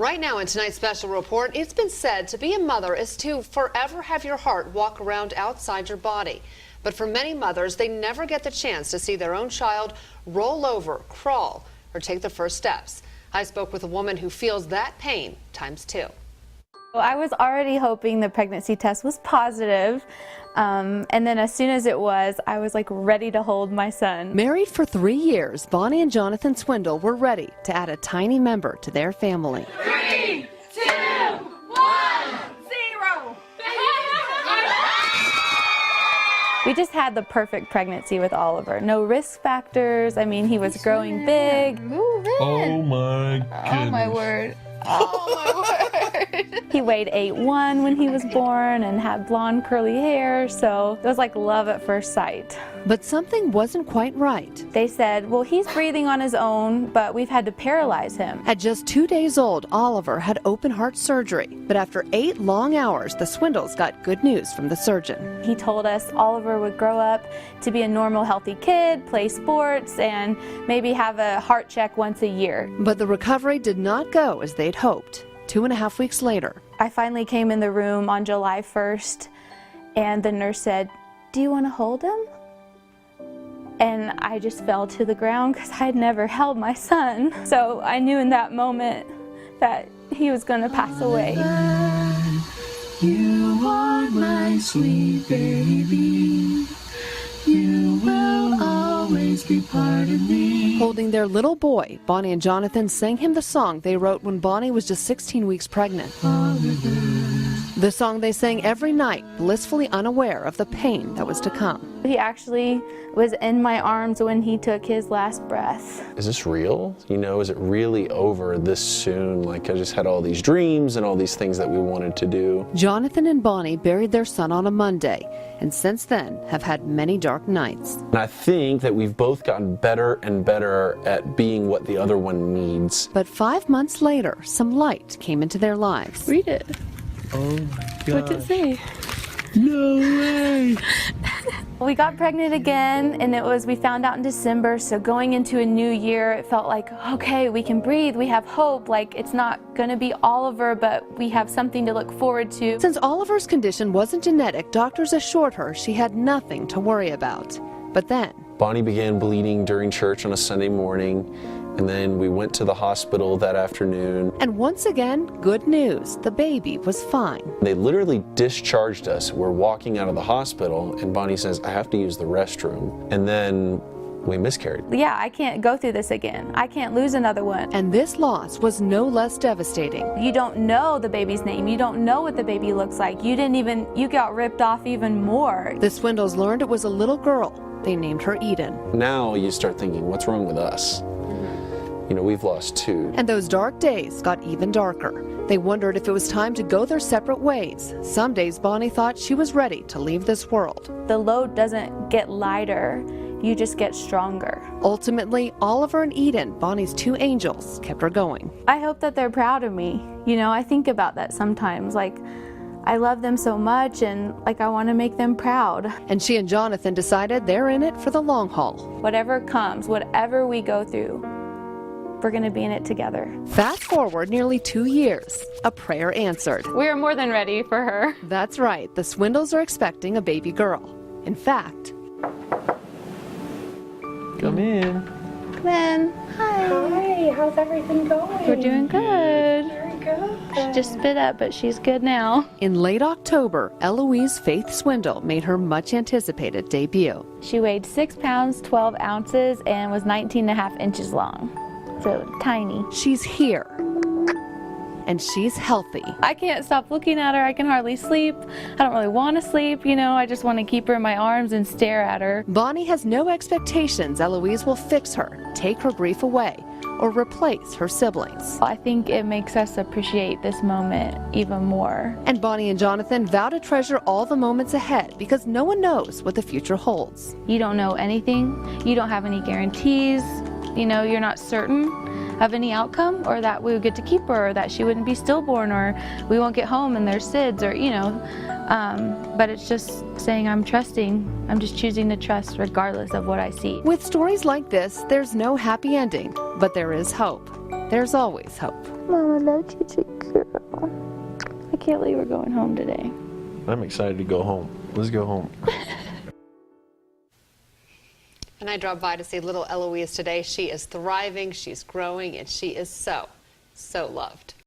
Right now in tonight's special report, it's been said to be a mother is to forever have your heart walk around outside your body. But for many mothers, they never get the chance to see their own child roll over, crawl, or take the first steps. I spoke with a woman who feels that pain times two. I was already hoping the pregnancy test was positive, and then as soon as it was, I was like ready to hold my son. Married for 3 years, Bonnie and Jonathan Swindle were ready to add a tiny member to their family. 3, 2, 1, 0. We just had the perfect pregnancy with Oliver. No risk factors. I mean, he was growing big. Move in. Oh my goodness. Oh my word. Oh my word. He weighed 8'1" when he was born and had blonde curly hair, so it was like love at first sight. But something wasn't quite right. They said, well, he's breathing on his own, but we've had to paralyze him. At just 2 days old, Oliver had open heart surgery. But after 8 long hours, the Swindles got good news from the surgeon. He told us Oliver would grow up to be a normal, healthy kid, play sports, and maybe have a heart check once a year. But the recovery did not go as they'd hoped. 2.5 weeks later, I finally came in the room on July 1st, and the nurse said, "Do you want to hold him?" And I just fell to the ground because I had never held my son. So I knew in that moment that he was going to pass away. You are my sweet baby. You will always be part of me. Holding their little boy, Bonnie and Jonathan sang him the song they wrote when Bonnie was just 16 weeks pregnant. The song they sang every night, blissfully unaware of the pain that was to come. He actually was in my arms when he took his last breath. Is this real? You know, is it really over this soon? Like, I just had all these dreams and all these things that we wanted to do. Jonathan and Bonnie buried their son on a Monday, and since then have had many dark nights. And I think that we've both gotten better and better at being what the other one needs. But 5 months later, some light came into their lives. Read it. Oh my God. What's it say? No way! We got pregnant again, and we found out in December, so going into a new year, it felt like, okay, we can breathe, we have hope, like it's not gonna be Oliver, but we have something to look forward to. Since Oliver's condition wasn't genetic, doctors assured her she had nothing to worry about. But then, Bonnie began bleeding during church on a Sunday morning, and then we went to the hospital that afternoon. And once again, good news, the baby was fine. They literally discharged us. We're walking out of the hospital, and Bonnie says, I have to use the restroom. And then we miscarried. Yeah, I can't go through this again. I can't lose another one. And this loss was no less devastating. You don't know the baby's name. You don't know what the baby looks like. You got ripped off even more. The Swindles learned it was a little girl. They named her Eden. Now you start thinking, what's wrong with us? You know, we've lost 2. And those dark days got even darker. They wondered if it was time to go their separate ways. Some days Bonnie thought she was ready to leave this world. The load doesn't get lighter, you just get stronger. Ultimately, Oliver and Eden, Bonnie's 2 angels, kept her going. I hope that they're proud of me. You know, I think about that sometimes. Like, I love them so much, and like I want to make them proud. And she and Jonathan decided they're in it for the long haul. Whatever comes, whatever we go through, we're going to be in it together. Fast forward nearly 2 years, a prayer answered. We are more than ready for her. That's right, the Swindles are expecting a baby girl. In fact, Come in. Come in. Hi. Hi, how's everything going? We're doing good. Very good. She just spit up, but she's good now. in late October, Eloise Faith Swindle made her much anticipated debut. She weighed 6 pounds, 12 ounces, and was 19.5 inches long. So tiny. She's here, and she's healthy. I can't stop looking at her. I can hardly sleep. I don't really want to sleep, you know. I just want to keep her in my arms and stare at her. Bonnie has no expectations Eloise will fix her, take her grief away, or replace her siblings. I think it makes us appreciate this moment even more. And Bonnie and Jonathan vow to treasure all the moments ahead because no one knows what the future holds. You don't know anything. You don't have any guarantees. You know, you're not certain of any outcome, or that we would get to keep her, or that she wouldn't be stillborn, or we won't get home and there's SIDS, or, you know. But it's just saying I'm trusting. I'm just choosing to trust regardless of what I see. With stories like this, there's no happy ending, but there is hope. there's always hope. Mom, I love you, sweet girl. I can't believe we're going home today. I'm excited to go home. Let's go home. And I dropped by to see little Eloise today. She is thriving, she's growing, and she is so loved.